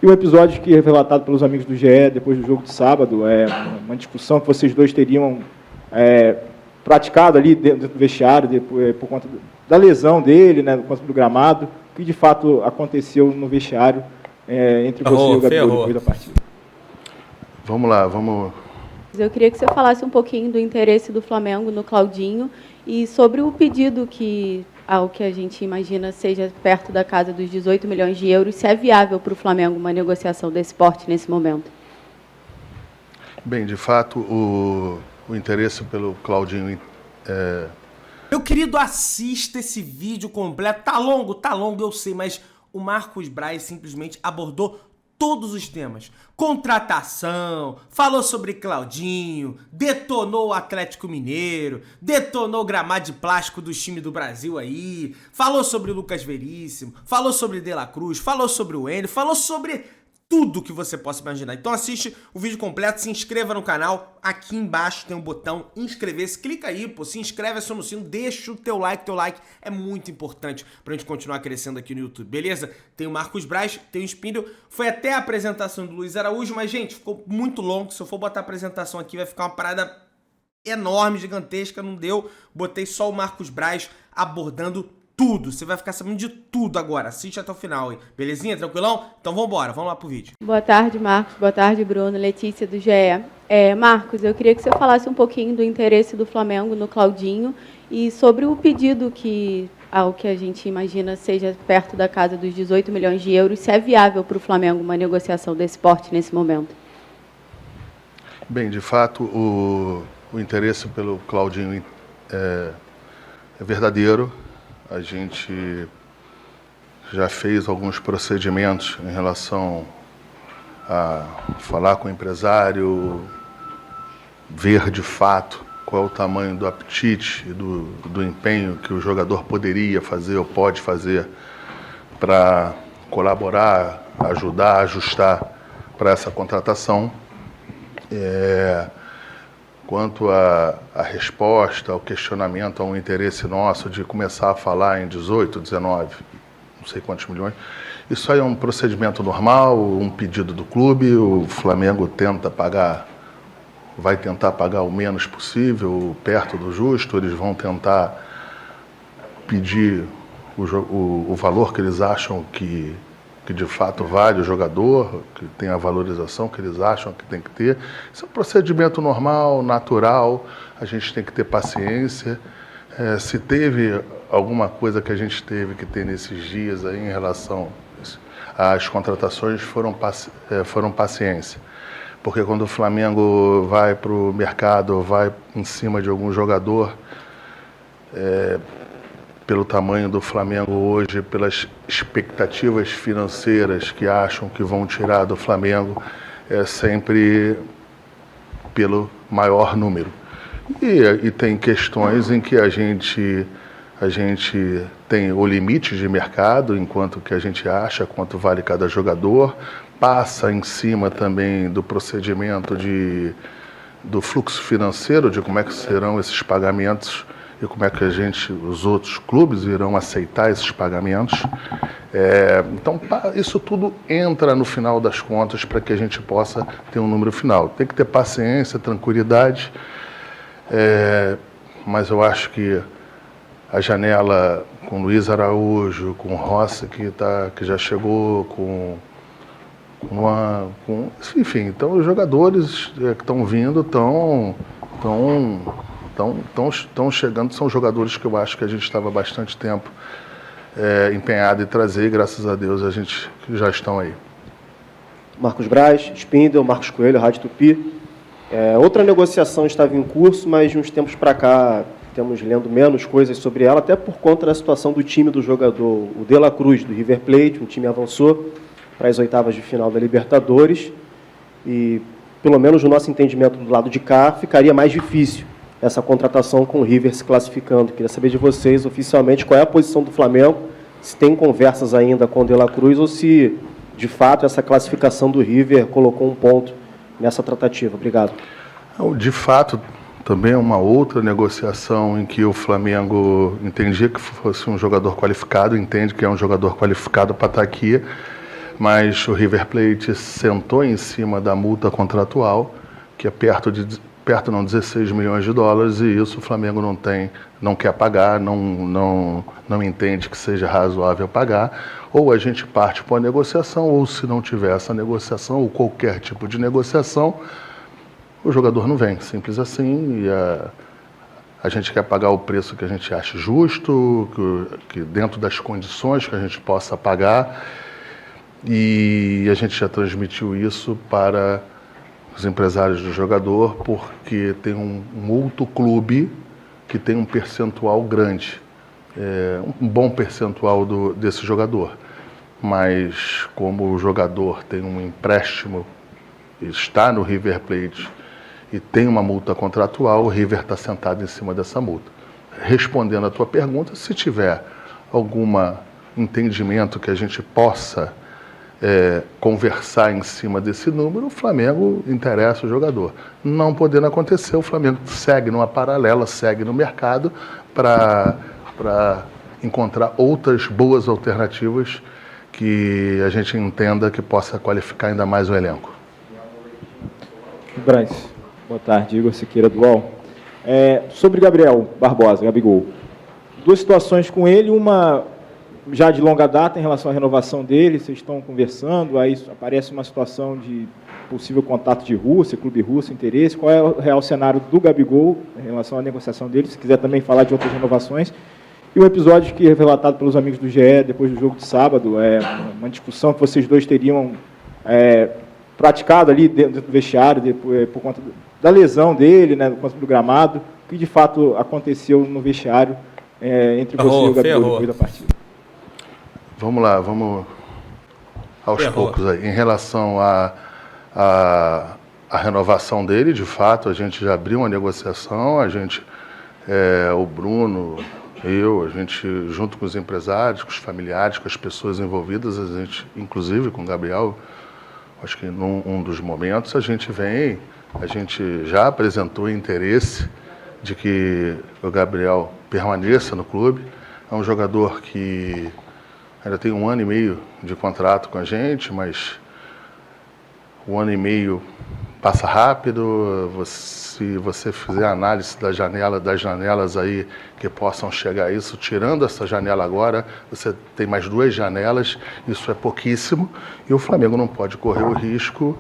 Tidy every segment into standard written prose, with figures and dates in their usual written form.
E um episódio que foi relatado pelos amigos do GE depois do jogo de sábado, uma discussão que vocês dois teriam praticado ali dentro do vestiário, por conta da lesão dele, né, por conta do gramado, o que de fato aconteceu no vestiário entre você e o Gabigol depois da partida. Vamos lá, vamos... Eu queria que você falasse um pouquinho do interesse do Flamengo no Claudinho e sobre o pedido que, ao que a gente imagina seja perto da casa dos 18 milhões de euros, se é viável para o Flamengo uma negociação desse porte nesse momento. Bem, de fato, o interesse pelo Claudinho Meu querido, assista esse vídeo completo. Tá longo, eu sei, mas o Marcos Braz simplesmente abordou todos os temas. Contratação, falou sobre Claudinho, detonou o Atlético Mineiro, detonou o gramado de plástico do time do Brasil aí, falou sobre o Lucas Veríssimo, falou sobre De La Cruz, falou sobre o Enio, falou sobre tudo que você possa imaginar. Então assiste o vídeo completo, se inscreva no canal, aqui embaixo tem um botão inscrever-se, clica aí, pô, se inscreve, aciona o sino, deixa o teu like é muito importante pra gente continuar crescendo aqui no YouTube, beleza? Tem o Marcos Braz, tem o Spindle, foi até a apresentação do Luiz Araújo, mas gente, ficou muito longo, se eu for botar a apresentação aqui vai ficar uma parada enorme, gigantesca, não deu, botei só o Marcos Braz abordando tudo, você vai ficar sabendo de tudo agora, assiste até o final, hein? Belezinha, tranquilão? Então vambora, vamos lá pro vídeo. Boa tarde, Marcos, boa tarde, Bruno, Letícia do GE. Marcos, eu queria que você falasse um pouquinho do interesse do Flamengo no Claudinho e sobre o pedido que, ao que a gente imagina seja perto da casa dos 18 milhões de euros, se é viável para o Flamengo uma negociação desse porte nesse momento. Bem, de fato, o interesse pelo Claudinho é verdadeiro. A gente já fez alguns procedimentos em relação a falar com o empresário, ver de fato qual é o tamanho do apetite e do empenho que o jogador poderia fazer ou pode fazer para colaborar, ajudar, ajustar para essa contratação. Quanto à resposta, ao questionamento, ao interesse nosso de começar a falar em 18, 19, não sei quantos milhões, isso aí é um procedimento normal, um pedido do clube, o Flamengo vai tentar pagar o menos possível, perto do justo, eles vão tentar pedir o valor que eles acham que de fato vale o jogador, que tem a valorização que eles acham que tem que ter. Isso é um procedimento normal, natural, a gente tem que ter paciência. Se teve alguma coisa que a gente teve que ter nesses dias aí em relação às contratações, foram paciência. Porque quando o Flamengo vai para o mercado, vai em cima de algum jogador, pelo tamanho do Flamengo hoje, pelas expectativas financeiras que acham que vão tirar do Flamengo, é sempre pelo maior número. E tem questões em que a gente tem o limite de mercado, enquanto que a gente acha quanto vale cada jogador, passa em cima também do procedimento do fluxo financeiro, de como é que serão esses pagamentos e como é que os outros clubes irão aceitar esses pagamentos. Então, isso tudo entra no final das contas para que a gente possa ter um número final. Tem que ter paciência, tranquilidade, mas eu acho que a janela com Luiz Araújo, com Rossi, que já chegou, enfim, então os jogadores que estão vindo estão chegando, são jogadores que eu acho que a gente estava bastante tempo empenhado em trazer, e graças a Deus a gente já estão aí. Marcos Braz, Spindle, Marcos Coelho, Rádio Tupi. Outra negociação estava em curso, mas de uns tempos para cá temos lendo menos coisas sobre ela, até por conta da situação do time do jogador, o De La Cruz, do River Plate. Um time avançou para as oitavas de final da Libertadores e, pelo menos no nosso entendimento do lado de cá, ficaria mais difícil essa contratação com o River se classificando. Queria saber de vocês, oficialmente, qual é a posição do Flamengo, se tem conversas ainda com o De La Cruz ou se, de fato, essa classificação do River colocou um ponto nessa tratativa. Obrigado. De fato, também é uma outra negociação em que o Flamengo entendia que fosse um jogador qualificado, entende que é um jogador qualificado para estar aqui, mas o River Plate sentou em cima da multa contratual, que é perto não, 16 milhões de dólares, e isso o Flamengo não quer pagar, não entende que seja razoável pagar. Ou a gente parte para a negociação, ou se não tiver essa negociação, ou qualquer tipo de negociação, o jogador não vem, simples assim, e a gente quer pagar o preço que a gente acha justo, que dentro das condições que a gente possa pagar, e a gente já transmitiu isso para os empresários do jogador, porque tem um outro clube que tem um percentual grande, um bom percentual desse jogador. Mas como o jogador tem um empréstimo, está no River Plate e tem uma multa contratual, o River está sentado em cima dessa multa. Respondendo à tua pergunta, se tiver algum entendimento que a gente possa conversar em cima desse número, o Flamengo interessa o jogador. Não podendo acontecer, o Flamengo segue numa paralela, segue no mercado para encontrar outras boas alternativas que a gente entenda que possa qualificar ainda mais o elenco. Braz, boa tarde, Igor Siqueira do UOL. Sobre Gabriel Barbosa, Gabigol, duas situações com ele, uma já de longa data em relação à renovação dele, vocês estão conversando, aí aparece uma situação de possível contato de Rússia, clube russo, interesse. Qual é o real cenário do Gabigol em relação à negociação dele? Se quiser também falar de outras renovações. E um episódio que é relatado pelos amigos do GE depois do jogo de sábado, uma discussão que vocês dois teriam praticado ali dentro do vestiário por conta da lesão dele, né, por conta do gramado, o que de fato aconteceu no vestiário entre você e o Gabigol depois da partida. Vamos lá, vamos aos poucos aí. Em relação à renovação dele, de fato, a gente já abriu uma negociação, o Bruno, a gente, junto com os empresários, com os familiares, com as pessoas envolvidas, a gente, inclusive com o Gabriel, acho que num dos momentos, a gente já apresentou interesse de que o Gabriel permaneça no clube. É um jogador que ainda tem 1 ano e meio de contrato com a gente, mas 1 ano e meio passa rápido. Se você fizer análise das janelas aí que possam chegar a isso, tirando essa janela agora, você tem mais 2 janelas, isso é pouquíssimo, e o Flamengo não pode correr o risco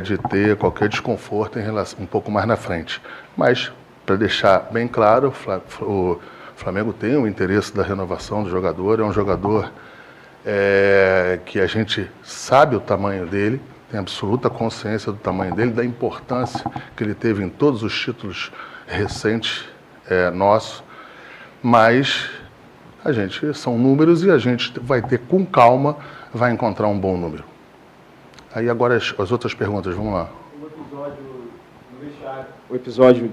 de ter qualquer desconforto em relação um pouco mais na frente. Mas, para deixar bem claro, o Flamengo tem o interesse da renovação do jogador, é um jogador que a gente sabe o tamanho dele, tem absoluta consciência do tamanho dele, da importância que ele teve em todos os títulos recentes nossos, mas são números e a gente vai ter com calma, vai encontrar um bom número. Aí agora as outras perguntas, vamos lá. O episódio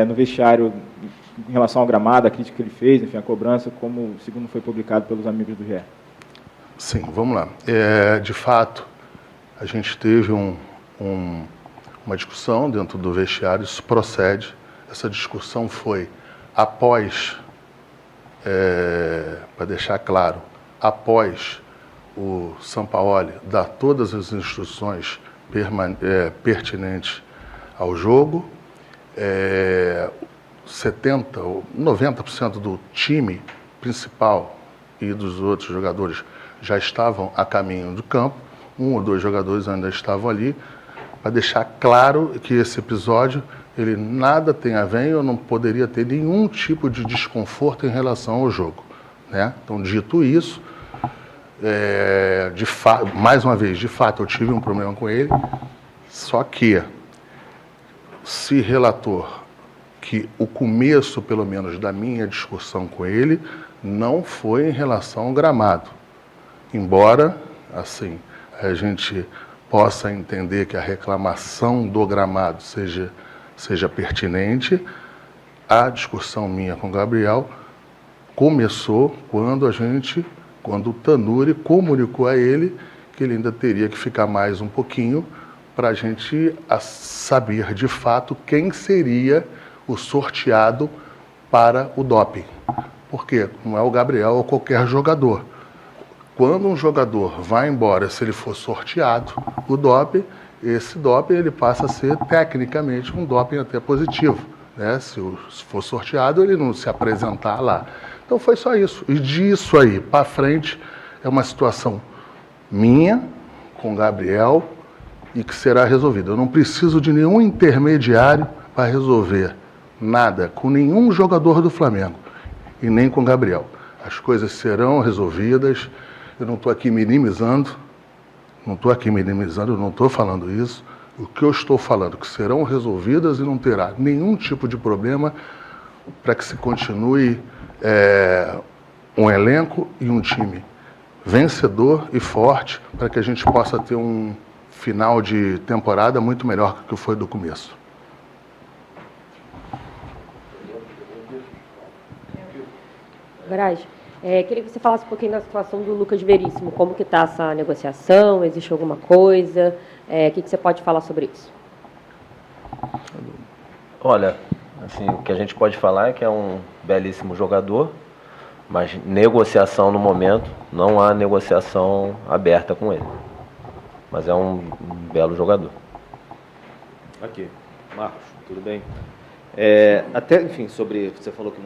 no vestiário em relação ao gramado, a crítica que ele fez, enfim, a cobrança, como segundo foi publicado pelos amigos do GE. Sim, vamos lá. De fato, a gente teve uma discussão dentro do vestiário, isso procede. Essa discussão foi após, para deixar claro, após o Sampaoli dar todas as instruções pertinentes ao jogo, 70% ou 90% do time principal e dos outros jogadores já estavam a caminho do campo, 1 ou 2 jogadores ainda estavam ali, para deixar claro que esse episódio ele nada tem a ver, eu não poderia ter nenhum tipo de desconforto em relação ao jogo, né? Então, dito isso, mais uma vez, de fato, eu tive um problema com ele, só que se relator que o começo, pelo menos, da minha discussão com ele não foi em relação ao gramado. Embora, assim, a gente possa entender que a reclamação do gramado seja pertinente, a discussão minha com o Gabriel começou quando o Tanuri comunicou a ele que ele ainda teria que ficar mais um pouquinho para a gente saber de fato quem seria o sorteado para o doping. Porque não é o Gabriel ou qualquer jogador. quando um jogador vai embora, se ele for sorteado, esse doping ele passa a ser tecnicamente um doping até positivo, né? Se for sorteado, ele não se apresentar lá. Então foi só isso. E disso aí para frente é uma situação minha com o Gabriel e que será resolvida. Eu não preciso de nenhum intermediário para resolver nada com nenhum jogador do Flamengo e nem com o Gabriel. As coisas serão resolvidas. Eu não estou aqui minimizando, eu não estou falando isso. O que eu estou falando é que serão resolvidas e não terá nenhum tipo de problema para que se continue um elenco e um time vencedor e forte para que a gente possa ter um final de temporada muito melhor do que foi do começo. Braz, queria que você falasse um pouquinho da situação do Lucas Veríssimo. Como que está essa negociação? Existe alguma coisa? O que você pode falar sobre isso? Olha, assim, o que a gente pode falar é que é um belíssimo jogador, mas negociação no momento, não há negociação aberta com ele. Mas é um belo jogador. Aqui, Marcos, tudo bem? Enfim, você falou que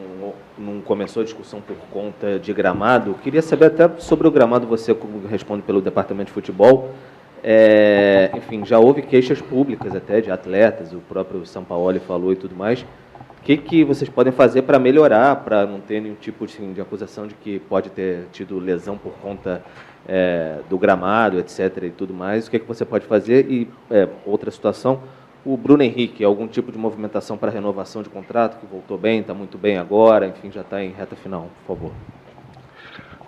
não começou a discussão por conta de gramado. Queria saber até sobre o gramado, você responde pelo Departamento de Futebol. Enfim, já houve queixas públicas até de atletas, o próprio Sampaoli falou e tudo mais. O que vocês podem fazer para melhorar, para não ter nenhum tipo de acusação de que pode ter tido lesão por conta do gramado, etc. e tudo mais? O que você pode fazer? E outra situação, o Bruno Henrique, algum tipo de movimentação para renovação de contrato, que voltou bem, está muito bem agora, enfim, já está em reta final, por favor.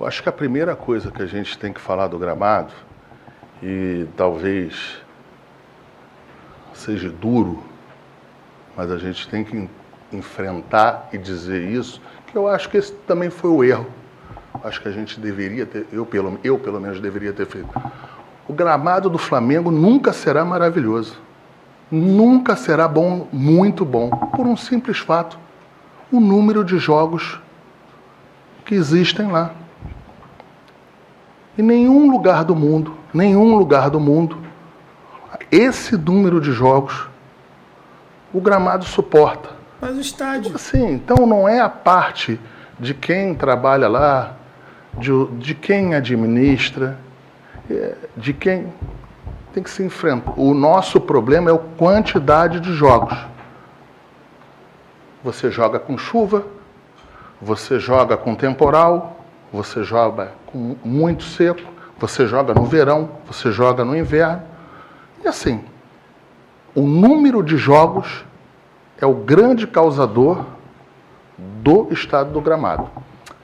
Eu acho que a primeira coisa que a gente tem que falar do gramado, e talvez seja duro, mas a gente tem que enfrentar e dizer isso, que eu acho que esse também foi o erro. Acho que a gente deveria ter, eu pelo menos deveria ter feito. O gramado do Flamengo nunca será maravilhoso. Nunca será bom, muito bom, por um simples fato: o número de jogos que existem lá. Em nenhum lugar do mundo, esse número de jogos, o gramado suporta. Mas o estádio. Sim, então não é a parte de quem trabalha lá, de quem administra, de quem tem que se enfrentar. O nosso problema é a quantidade de jogos. Você joga com chuva, você joga com temporal, você joga com muito seco, você joga no verão, você joga no inverno. E assim, o número de jogos é o grande causador do estado do gramado.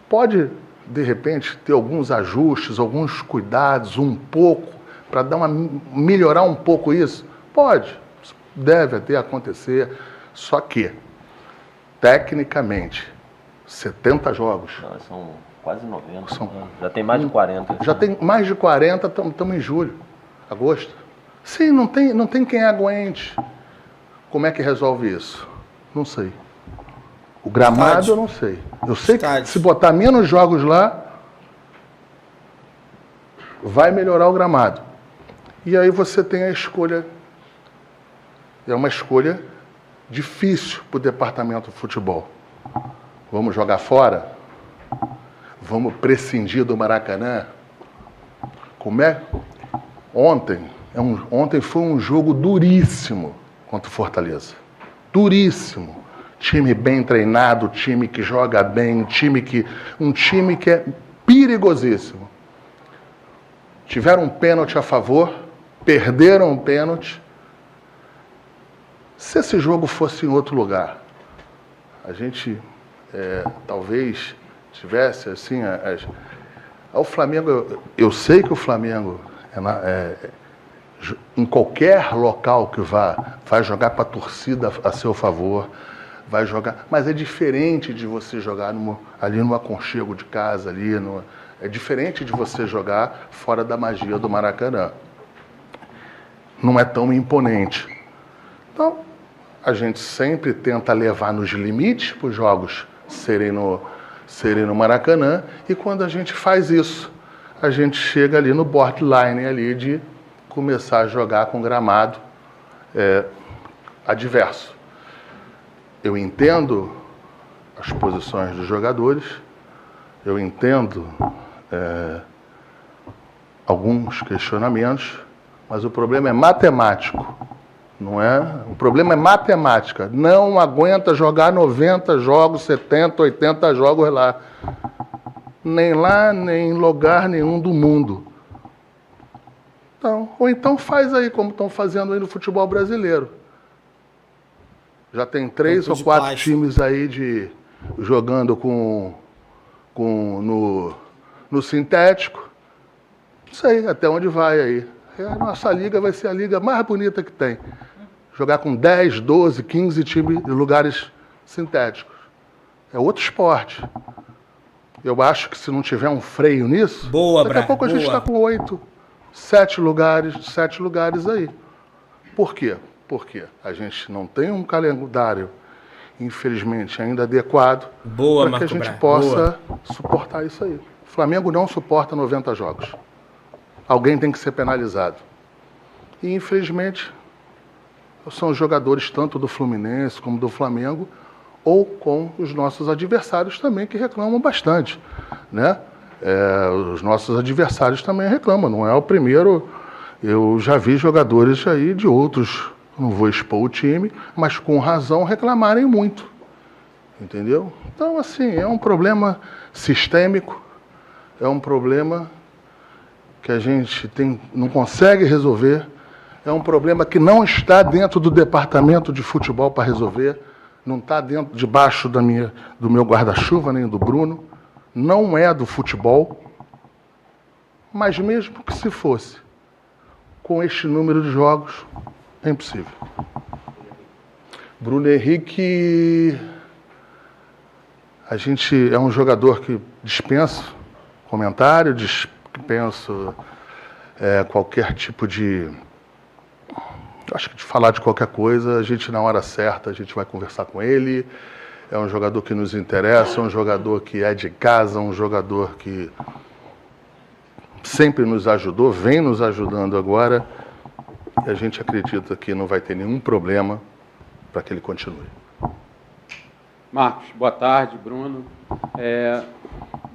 Pode, de repente, ter alguns ajustes, alguns cuidados, um pouco, para melhorar um pouco isso? Pode, deve até acontecer, só que, tecnicamente, 70 jogos. Não, são quase 90. Já tem mais de 40. Já tem mais de 40, estamos em julho, agosto. Sim, não tem quem aguente. Como é que resolve isso? Não sei. O gramado eu não sei. Eu sei que se botar menos jogos lá, vai melhorar o gramado. E aí você tem a escolha. É uma escolha difícil para o departamento de futebol. Vamos jogar fora? Vamos prescindir do Maracanã? Como é? Ontem foi um jogo duríssimo contra o Fortaleza. Duríssimo. Time bem treinado, time que joga bem, um time que é perigosíssimo. Tiveram um pênalti a favor, perderam um pênalti. Se esse jogo fosse em outro lugar, a gente talvez tivesse assim... O Flamengo, eu sei que o Flamengo, em qualquer local que vai jogar para a torcida a seu favor, vai jogar, mas é diferente de você jogar ali no aconchego de casa, é diferente de você jogar fora da magia do Maracanã. Não é tão imponente. Então, a gente sempre tenta levar nos limites para os jogos serem no Maracanã, e quando a gente faz isso, a gente chega ali no borderline ali de começar a jogar com gramado adverso. Eu entendo as posições dos jogadores, eu entendo alguns questionamentos, mas o problema é matemático, não é? O problema é matemática. Não aguenta jogar 90 jogos, 70, 80 jogos lá. Nem lá, nem em lugar nenhum do mundo. Então, ou então faz aí como estão fazendo aí no futebol brasileiro. Já tem 3 ou 4 times aí jogando no sintético. Não sei até onde vai aí. A nossa liga vai ser a liga mais bonita que tem. Jogar com 10, 12, 15 times em lugares sintéticos. É outro esporte. Eu acho que se não tiver um freio nisso, daqui a pouco a gente está com 8, 7 lugares aí. Por quê? Porque a gente não tem um calendário, infelizmente, ainda adequado para que a gente possa suportar isso aí. O Flamengo não suporta 90 jogos. Alguém tem que ser penalizado. E, infelizmente, são os jogadores tanto do Fluminense como do Flamengo, ou com os nossos adversários também, que reclamam bastante, né? Os nossos adversários também reclamam, não é o primeiro. Eu já vi jogadores aí de outros, não vou expor o time, mas com razão reclamarem muito, entendeu? Então, assim, é um problema sistêmico, é um problema que a gente não consegue resolver, é um problema que não está dentro do departamento de futebol para resolver, não está debaixo do meu guarda-chuva, nem do Bruno, não é do futebol, mas mesmo que se fosse, com este número de jogos, é impossível. Bruno Henrique, a gente é um jogador que dispensa comentário, dispensa qualquer tipo de... Acho que de falar de qualquer coisa, a gente na hora certa, a gente vai conversar com ele. É um jogador que nos interessa, um jogador que é de casa, um jogador que sempre nos ajudou, vem nos ajudando agora. E a gente acredita que não vai ter nenhum problema para que ele continue. Marcos, boa tarde, Bruno.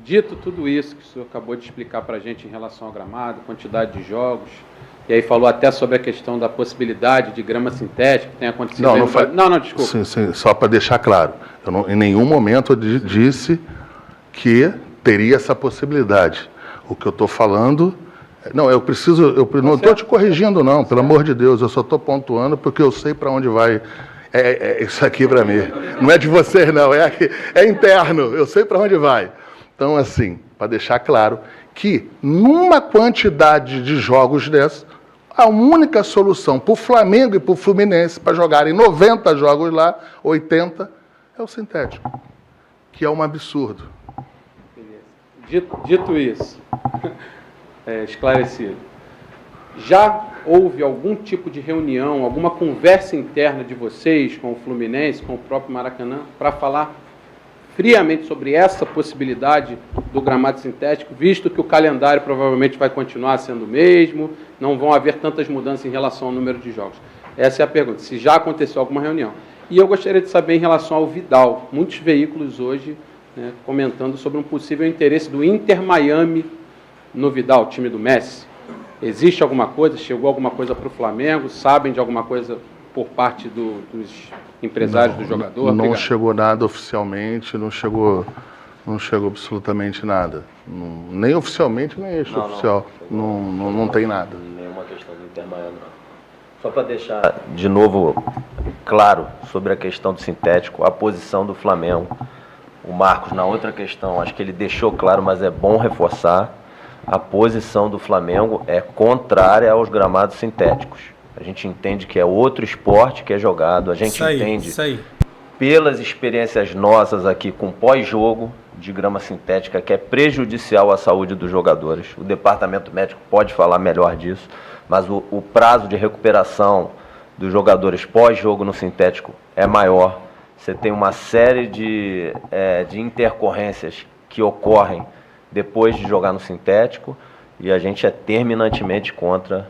Dito tudo isso que o senhor acabou de explicar para a gente em relação ao gramado, quantidade de jogos, e aí falou até sobre a questão da possibilidade de grama sintética que tem acontecido... Não, desculpa. Sim, só para deixar claro. Em nenhum momento eu disse que teria essa possibilidade. O que eu estou falando... Não, eu não estou te corrigindo, não, pelo amor de Deus. Eu só estou pontuando porque eu sei para onde vai isso aqui para mim. Não é de vocês, não. É interno. Eu sei para onde vai. Então, assim, para deixar claro que numa quantidade de jogos dessa, a única solução para o Flamengo e para o Fluminense para jogarem 90 jogos lá, 80, é o sintético, que é um absurdo. Dito isso, esclarecido, já houve algum tipo de reunião, alguma conversa interna de vocês com o Fluminense, com o próprio Maracanã, para falar friamente sobre essa possibilidade do gramado sintético, visto que o calendário provavelmente vai continuar sendo o mesmo, não vão haver tantas mudanças em relação ao número de jogos? Essa é a pergunta, se já aconteceu alguma reunião. E eu gostaria de saber em relação ao Vidal, muitos veículos hoje comentando sobre um possível interesse do Inter Miami no Vidal, time do Messi. Existe alguma coisa? Chegou alguma coisa para o Flamengo? Sabem de alguma coisa por parte dos empresários do jogador? Não chegou nada oficialmente, não chegou absolutamente nada. Nem oficialmente, nem extraoficial. Não tem nada. Nenhuma questão do Inter Miami, não. Só para deixar de novo claro sobre a questão do sintético, a posição do Flamengo. O Marcos, na outra questão, acho que ele deixou claro, mas é bom reforçar. A posição do Flamengo é contrária aos gramados sintéticos. A gente entende que é outro esporte que é jogado. A gente entende, pelas experiências nossas aqui com pós-jogo de grama sintética, que é prejudicial à saúde dos jogadores. O departamento médico pode falar melhor disso, mas o prazo de recuperação dos jogadores pós-jogo no sintético é maior. Você tem uma série de intercorrências que ocorrem depois de jogar no sintético. e a gente é terminantemente contra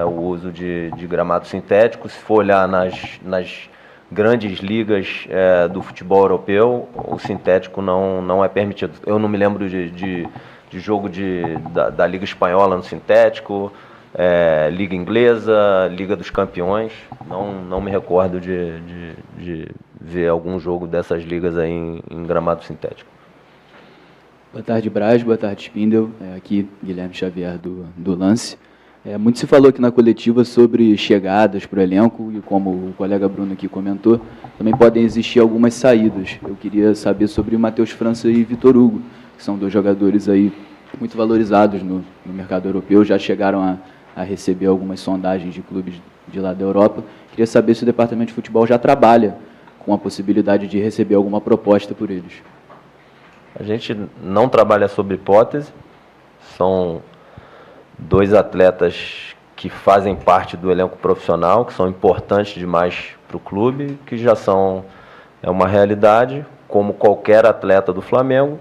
o uso de gramado sintético. Se for olhar nas grandes ligas do futebol europeu, o sintético não é permitido. Eu não me lembro de jogo da Liga Espanhola no sintético, Liga Inglesa, Liga dos Campeões. Não me recordo de ver algum jogo dessas ligas aí em gramado sintético. Boa tarde, Braz. Boa tarde, Spindel. Aqui, Guilherme Xavier, do Lance. Muito se falou aqui na coletiva sobre chegadas para o elenco e, como o colega Bruno aqui comentou, também podem existir algumas saídas. Eu queria saber sobre o Matheus França e Vitor Hugo, que são 2 jogadores aí muito valorizados no mercado europeu, já chegaram a receber algumas sondagens de clubes de lá da Europa. Queria saber se o Departamento de Futebol já trabalha com a possibilidade de receber alguma proposta por eles. A gente não trabalha sobre hipótese, são 2 atletas que fazem parte do elenco profissional, que são importantes demais para o clube, que já são uma realidade, como qualquer atleta do Flamengo.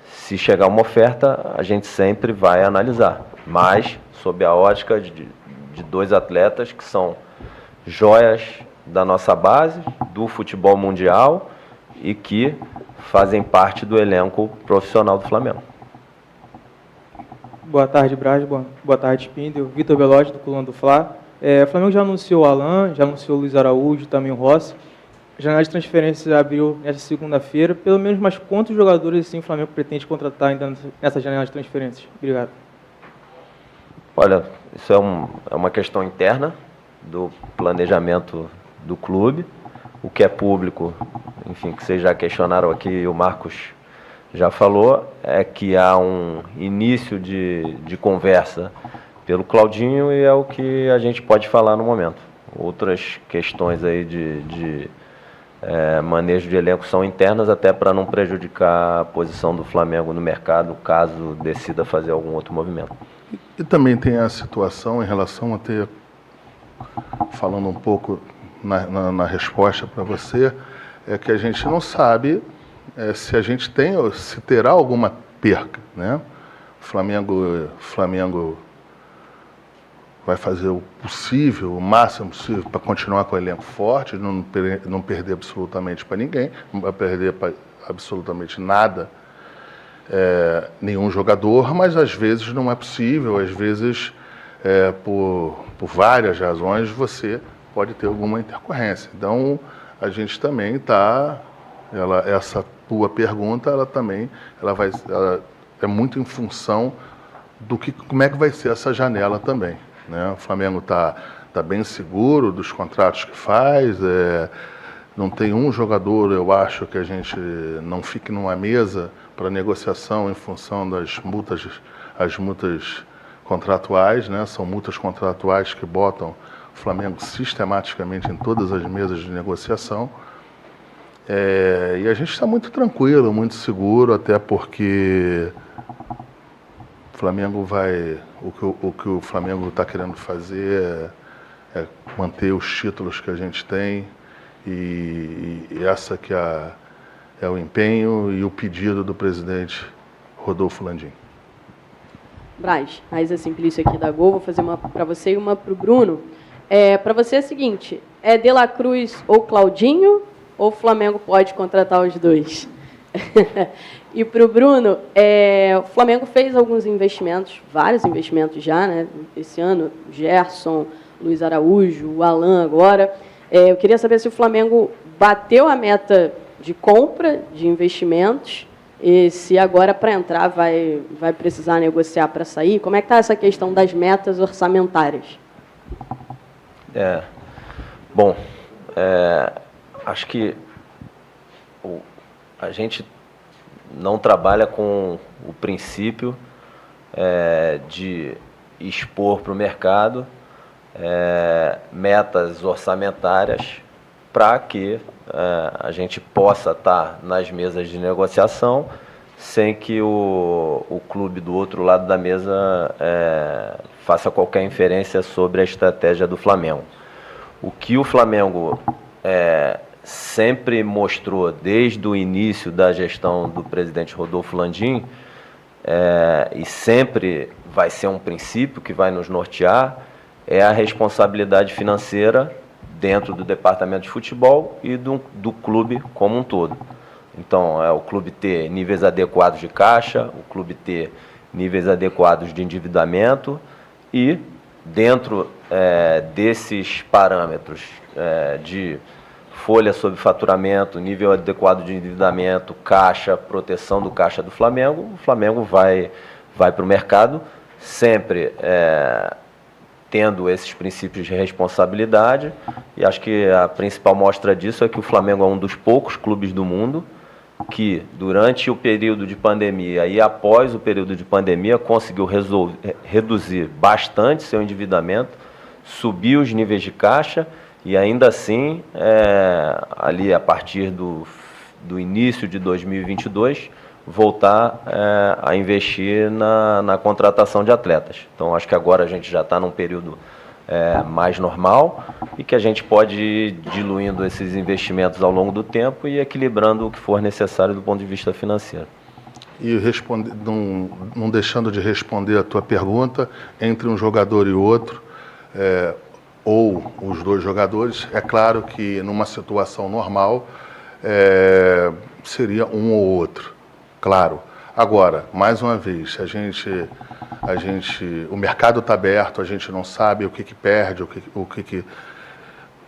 Se chegar uma oferta, a gente sempre vai analisar, mas sob a ótica de 2 atletas que são joias da nossa base, do futebol mundial, e que fazem parte do elenco profissional do Flamengo. Boa tarde, Braz. Boa tarde, Spindel. Vitor Belotti, do Coluna do Fla. O Flamengo já anunciou o Alan, já anunciou o Luiz Araújo, também o Rossi. A janela de transferências abriu nesta segunda-feira. Pelo menos, mas quantos jogadores assim, o Flamengo pretende contratar ainda nessa janela de transferências? Obrigado. Olha, isso é uma questão interna do planejamento do clube. O que é público, enfim, que vocês já questionaram aqui e o Marcos já falou, é que há um início de conversa pelo Claudinho e é o que a gente pode falar no momento. Outras questões aí de manejo de elenco são internas, até para não prejudicar a posição do Flamengo no mercado, caso decida fazer algum outro movimento. E também tem a situação em relação a ter, falando um pouco na resposta para você, é que a gente não sabe se a gente tem ou se terá alguma perca, né? O Flamengo vai fazer o possível, o máximo possível para continuar com o elenco forte, não perder absolutamente para ninguém, não vai perder absolutamente nada, nenhum jogador, mas às vezes não é possível, às vezes por várias razões você pode ter alguma intercorrência. Então a gente também está, essa tua pergunta, ela é muito em função como é que vai ser essa janela também, né? O Flamengo está bem seguro dos contratos que faz, não tem um jogador, eu acho, que a gente não fique numa mesa para negociação em função das multas, as multas contratuais, né? São multas contratuais que botam o Flamengo sistematicamente em todas as mesas de negociação. E a gente está muito tranquilo, muito seguro, até porque o Flamengo o que o Flamengo está querendo fazer é manter os títulos que a gente tem, e essa que é o empenho e o pedido do presidente Rodolfo Landim. Braz, Raíza Simplício aqui da Gol, vou fazer uma para você e uma para o Bruno. Para você é o seguinte, De La Cruz ou Claudinho, ou o Flamengo pode contratar os 2? E para o Bruno, o Flamengo fez alguns investimentos, vários investimentos já, né? Esse ano, Gerson, Luiz Araújo, o Alan agora. Eu queria saber se o Flamengo bateu a meta de compra de investimentos e se agora, para entrar, vai precisar negociar para sair. Como é que está essa questão das metas orçamentárias? Bom, acho que a gente não trabalha com o princípio de expor para o mercado metas orçamentárias para que a gente possa estar nas mesas de negociação sem que o clube do outro lado da mesa faça qualquer inferência sobre a estratégia do Flamengo. O que o Flamengo sempre mostrou desde o início da gestão do presidente Rodolfo Landim e sempre vai ser um princípio que vai nos nortear, é a responsabilidade financeira dentro do departamento de futebol e do clube como um todo. Então, o clube ter níveis adequados de caixa, o clube ter níveis adequados de endividamento e, dentro desses parâmetros de folha sobre faturamento, nível adequado de endividamento, caixa, proteção do caixa do Flamengo, o Flamengo vai para o mercado sempre tendo esses princípios de responsabilidade, e acho que a principal mostra disso é que o Flamengo é um dos poucos clubes do mundo que, durante o período de pandemia e após o período de pandemia, conseguiu reduzir bastante seu endividamento, subir os níveis de caixa e, ainda assim, ali a partir do início de 2022, voltar a investir na contratação de atletas. Então, acho que agora a gente já está num período mais normal e que a gente pode ir diluindo esses investimentos ao longo do tempo e equilibrando o que for necessário do ponto de vista financeiro. E não deixando de responder a tua pergunta, entre um jogador e outro, ou os dois jogadores, é claro que numa situação normal seria um ou outro, claro. Agora, mais uma vez, o mercado está aberto, a gente não sabe o que perde,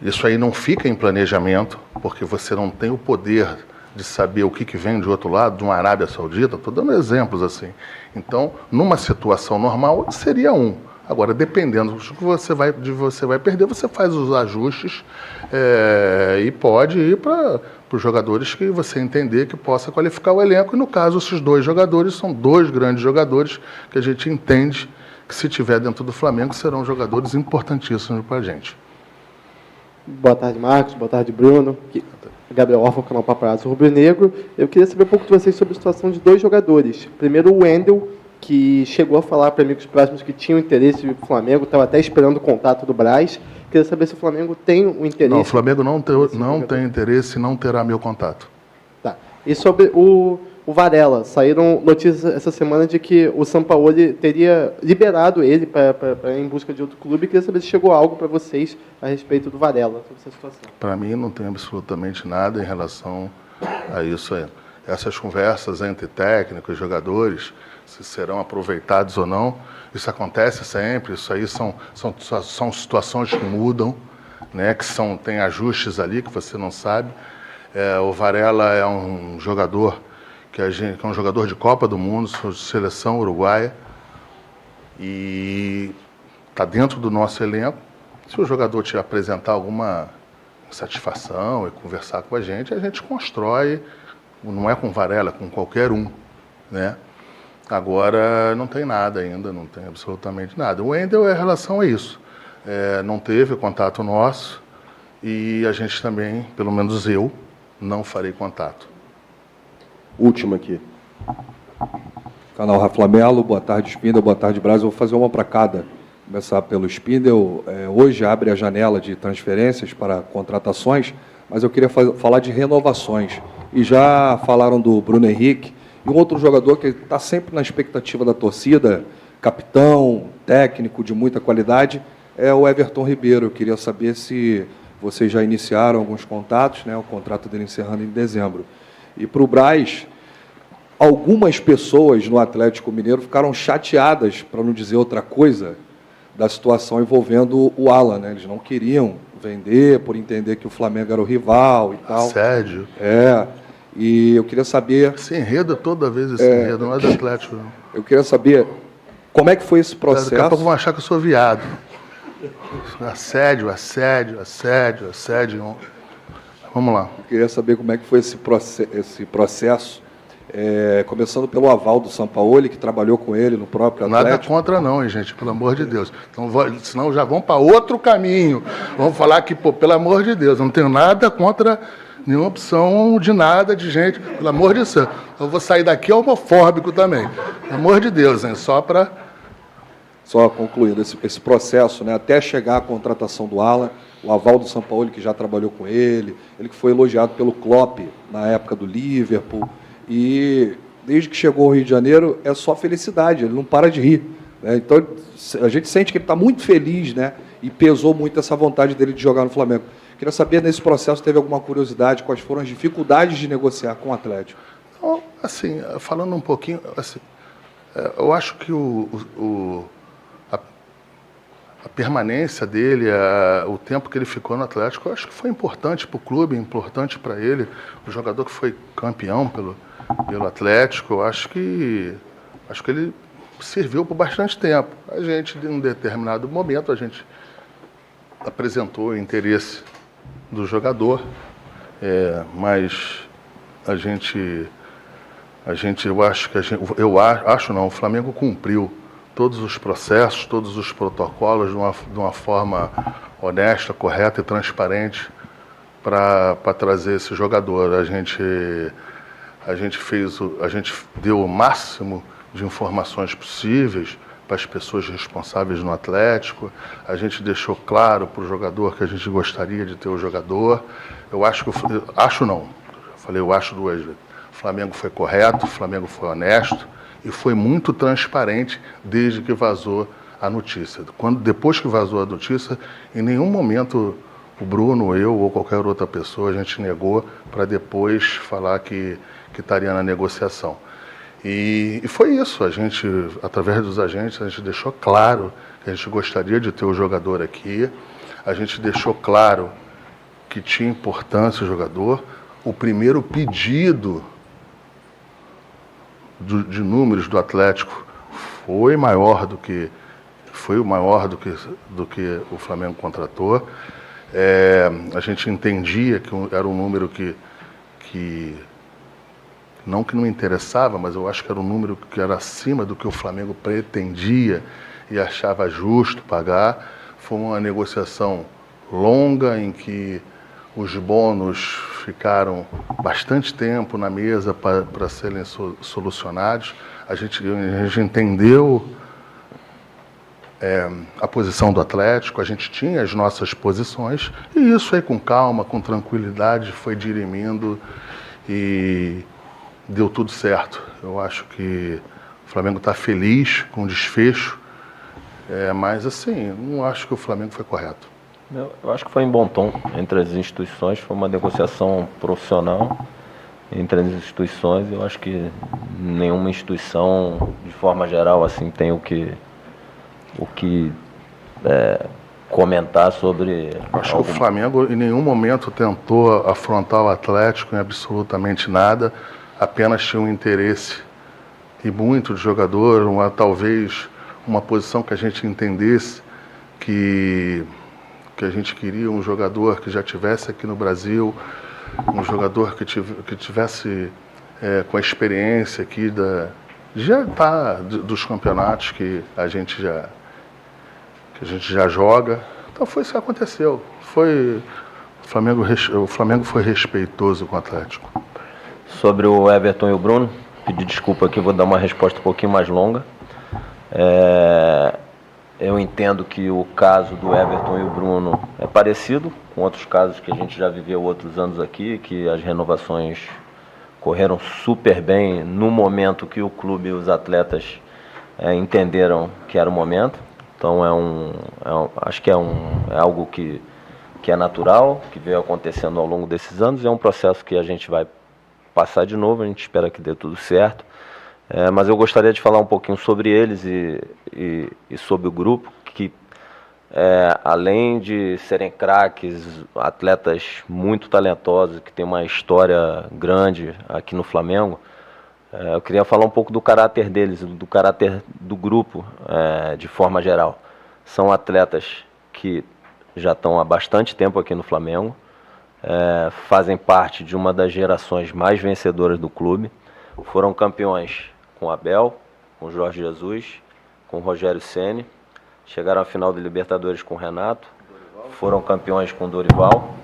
isso aí não fica em planejamento, porque você não tem o poder de saber o que vem de outro lado, de uma Arábia Saudita, estou dando exemplos assim. Então, numa situação normal, seria um. Agora, dependendo do que você vai perder, você faz os ajustes e pode ir para os jogadores que você entender que possa qualificar o elenco. E, no caso, esses dois jogadores são dois grandes jogadores que a gente entende que, se tiver dentro do Flamengo, serão jogadores importantíssimos para a gente. Boa tarde, Marcos. Boa tarde, Bruno. Gabriel Orfan, canal Paparazzo Rubro-Negro. Eu queria saber um pouco de vocês sobre a situação de dois jogadores. Primeiro, o Wendel, que chegou a falar para amigos próximos que tinham interesse no Flamengo, estava até esperando o contato do Braz. Queria saber se o Flamengo tem um interesse... Não, o Flamengo não tem interesse e não terá meu contato. Tá. E sobre o Varela, saíram notícias essa semana de que o Sampaoli teria liberado ele para ir em busca de outro clube. Queria saber se chegou algo para vocês a respeito do Varela, sobre essa situação. Para mim, não tem absolutamente nada em relação a isso aí. Essas conversas entre técnicos e jogadores, se serão aproveitados ou não, isso acontece sempre, isso aí são situações que mudam, né, que tem ajustes ali que você não sabe. O Varela é um jogador que é um jogador de Copa do Mundo, seleção uruguaia, e está dentro do nosso elenco. Se o jogador te apresentar alguma satisfação e conversar com a gente constrói, não é com Varela, com qualquer um, né? Agora, não tem nada ainda, não tem absolutamente nada. O Wendel é em relação a isso. Não teve contato nosso e a gente também, pelo menos eu, não farei contato. Última aqui. Canal Rafa Melo, boa tarde, Spindel, boa tarde, Braz. Eu vou fazer uma para cada. Começar pelo Spindel. Hoje abre a janela de transferências para contratações, mas eu queria falar de renovações. E já falaram do Bruno Henrique, e um outro jogador que está sempre na expectativa da torcida, capitão, técnico de muita qualidade, é o Everton Ribeiro. Eu queria saber se vocês já iniciaram alguns contatos, né, o contrato dele encerrando em dezembro. E para o Braz, algumas pessoas no Atlético Mineiro ficaram chateadas, para não dizer outra coisa, da situação envolvendo o Alan, né? Eles não queriam vender por entender que o Flamengo era o rival e tal. Assédio. E eu queria saber... Esse enredo, toda vez esse enredo, não é do Atlético, não. Eu queria saber como é que foi esse processo... Daqui a pouco vão achar que eu sou viado. Assédio. Vamos lá. Eu queria saber como é que foi esse processo, começando pelo aval do Sampaoli, que trabalhou com ele no próprio Atlético. Nada contra não, hein, gente, pelo amor de Deus. Então, senão já vão para outro caminho. Vamos falar que, pelo amor de Deus, não tenho nada contra nenhuma opção de nada, de gente, pelo amor de Deus. Eu vou sair daqui homofóbico também. Pelo amor de Deus, hein, só concluindo esse processo, né, até chegar à contratação do Alan, o aval do Sampaoli, que já trabalhou com ele que foi elogiado pelo Klopp na época do Liverpool, e desde que chegou ao Rio de Janeiro, é só felicidade, ele não para de rir, né? Então, a gente sente que ele está muito feliz, né? E pesou muito essa vontade dele de jogar no Flamengo. Queria saber, nesse processo, teve alguma curiosidade, quais foram as dificuldades de negociar com o Atlético? Então, assim, falando um pouquinho, assim, eu acho que a permanência dele, o tempo que ele ficou no Atlético, eu acho que foi importante para o clube, importante para ele, o jogador que foi campeão pelo Atlético, eu acho que ele serviu por bastante tempo. A gente, em um determinado momento, a gente apresentou o interesse do jogador, mas o Flamengo cumpriu todos os processos, todos os protocolos de uma forma honesta, correta e transparente para trazer esse jogador. A gente deu o máximo de informações possíveis para as pessoas responsáveis no Atlético. A gente deixou claro para o jogador que a gente gostaria de ter o jogador. Eu acho duas vezes. O Flamengo foi correto, o Flamengo foi honesto e foi muito transparente desde que vazou a notícia. Depois que vazou a notícia, em nenhum momento o Bruno, eu ou qualquer outra pessoa, a gente negou para depois falar que estaria na negociação. E foi isso, a gente, através dos agentes, a gente deixou claro que a gente gostaria de ter o jogador aqui, a gente deixou claro que tinha importância o jogador. O primeiro pedido de números do Atlético foi maior do que o Flamengo contratou. A gente entendia que era um número que não interessava, mas eu acho que era um número que era acima do que o Flamengo pretendia e achava justo pagar. Foi uma negociação longa em que os bônus ficaram bastante tempo na mesa para serem solucionados. A gente entendeu a posição do Atlético, a gente tinha as nossas posições, e isso aí com calma, com tranquilidade, foi dirimindo e deu tudo certo. Eu acho que o Flamengo está feliz com o desfecho, mas assim, não acho que o Flamengo foi correto. Eu acho que foi em bom tom entre as instituições, foi uma negociação profissional entre as instituições. Eu acho que nenhuma instituição, de forma geral, assim, tem o que comentar sobre... Acho que o Flamengo em nenhum momento tentou afrontar o Atlético em absolutamente nada, apenas tinha um interesse e muito de jogador, talvez uma posição que a gente entendesse que a gente queria um jogador que já estivesse aqui no Brasil, um jogador que tivesse com a experiência aqui dos campeonatos que a gente já joga. Então foi isso que aconteceu. O Flamengo foi respeitoso com o Atlético. Sobre o Everton e o Bruno, pedir desculpa aqui, vou dar uma resposta um pouquinho mais longa. Eu entendo que o caso do Everton e o Bruno é parecido com outros casos que a gente já viveu outros anos aqui, que as renovações correram super bem no momento que o clube e os atletas entenderam que era o momento. Então acho que é algo que é natural, que veio acontecendo ao longo desses anos. É um processo que a gente vai passar de novo, a gente espera que dê tudo certo. Mas eu gostaria de falar um pouquinho sobre eles e sobre o grupo, que além de serem craques, atletas muito talentosos, que tem uma história grande aqui no Flamengo, eu queria falar um pouco do caráter deles, do caráter do grupo de forma geral. São atletas que já estão há bastante tempo aqui no Flamengo, fazem parte de uma das gerações mais vencedoras do clube, foram campeões com Abel, com Jorge Jesus, com Rogério Ceni, chegaram à final de Libertadores com Renato, foram campeões com Dorival.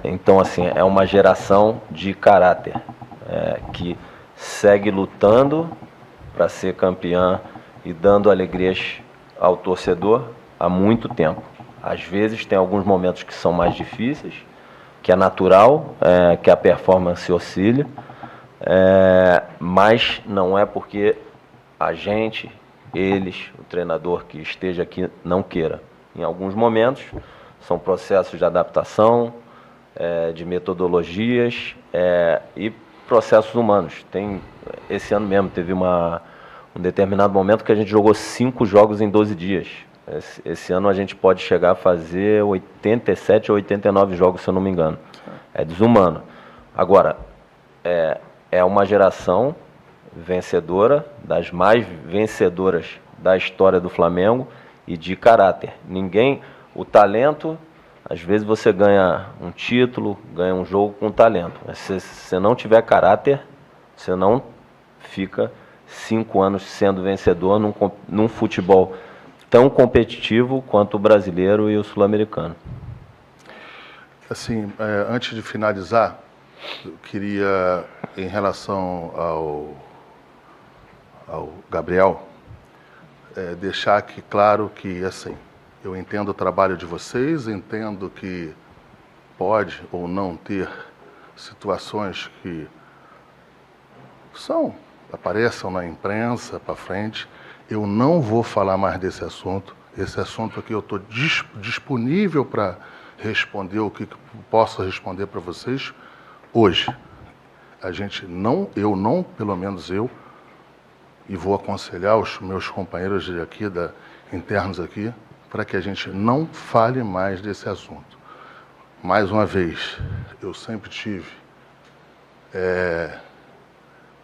Então, assim, é uma geração de caráter que segue lutando para ser campeã e dando alegrias ao torcedor há muito tempo. Às vezes tem alguns momentos que são mais difíceis, que é natural, que a performance oscila, Mas não é porque a gente, eles, o treinador que esteja aqui não queira. Em alguns momentos, são processos de adaptação, de metodologias e processos humanos. Esse ano mesmo teve um determinado momento que a gente jogou 5 jogos em 12 dias. Esse ano a gente pode chegar a fazer 87 ou 89 jogos, se eu não me engano. É desumano. Agora, é uma geração vencedora, das mais vencedoras da história do Flamengo e de caráter. O talento, às vezes você ganha um título, ganha um jogo com talento. Mas se você não tiver caráter, você não fica 5 anos sendo vencedor num futebol tão competitivo quanto o brasileiro e o sul-americano. Assim, antes de finalizar, eu queria, em relação ao Gabriel, deixar aqui claro que, assim, eu entendo o trabalho de vocês, entendo que pode ou não ter situações que apareçam na imprensa para frente. Eu não vou falar mais desse assunto. Esse assunto aqui eu estou disponível para responder o que posso responder para vocês hoje. Pelo menos eu, e vou aconselhar os meus companheiros internos aqui, para que a gente não fale mais desse assunto. Mais uma vez, eu sempre tive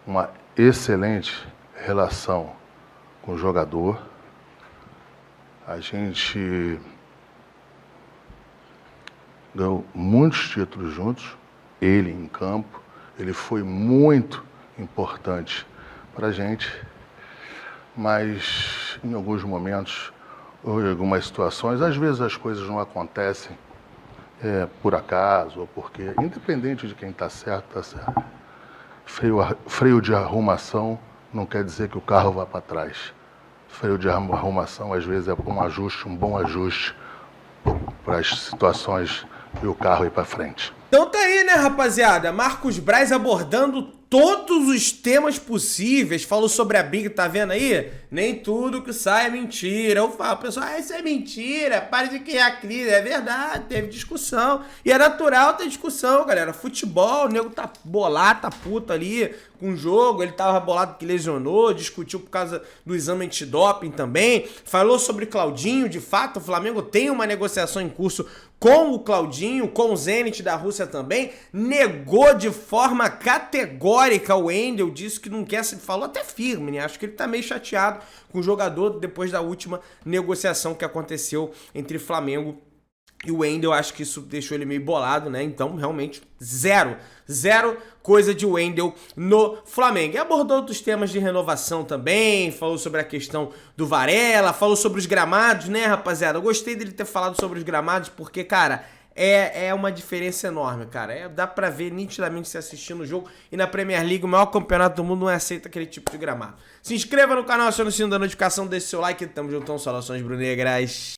uma excelente relação com o jogador. A gente ganhou muitos títulos juntos, ele em campo, ele foi muito importante para a gente, mas em alguns momentos, ou em algumas situações, às vezes as coisas não acontecem por acaso, ou porque, independente de quem está certo, está certo. Freio de arrumação não quer dizer que o carro vá para trás. Freio de arrumação, às vezes, é um bom ajuste para as situações e o carro ir para frente. Então tá aí, né, rapaziada? Marcos Braz abordando todos os temas possíveis. Falou sobre a briga, tá vendo aí? Nem tudo que sai é mentira. Eu falo, pessoal, isso é mentira, para de criar crise. É verdade, teve discussão. E é natural ter discussão, galera. Futebol, o nego tá bolado, tá puto ali com o jogo. Ele tava bolado que lesionou, discutiu por causa do exame antidoping também. Falou sobre Claudinho, de fato, o Flamengo tem uma negociação em curso com o Claudinho, com o Zenit da Rússia também. Negou de forma categórica o Wendel, disse que não quer, falou até firme, né? Acho que ele tá meio chateado com o jogador depois da última negociação que aconteceu entre Flamengo e o Wendel. Acho que isso deixou ele meio bolado, né? Então, realmente, zero coisa de Wendel no Flamengo. E abordou outros temas de renovação também, falou sobre a questão do Varela, falou sobre os gramados, né, rapaziada? Eu gostei dele ter falado sobre os gramados, porque, cara, é uma diferença enorme, cara. Dá pra ver nitidamente se assistindo o jogo. E na Premier League, o maior campeonato do mundo, não aceita aquele tipo de gramado. Se inscreva no canal, acione o sino da notificação, deixe seu like. Tamo juntão, saudações brunegras.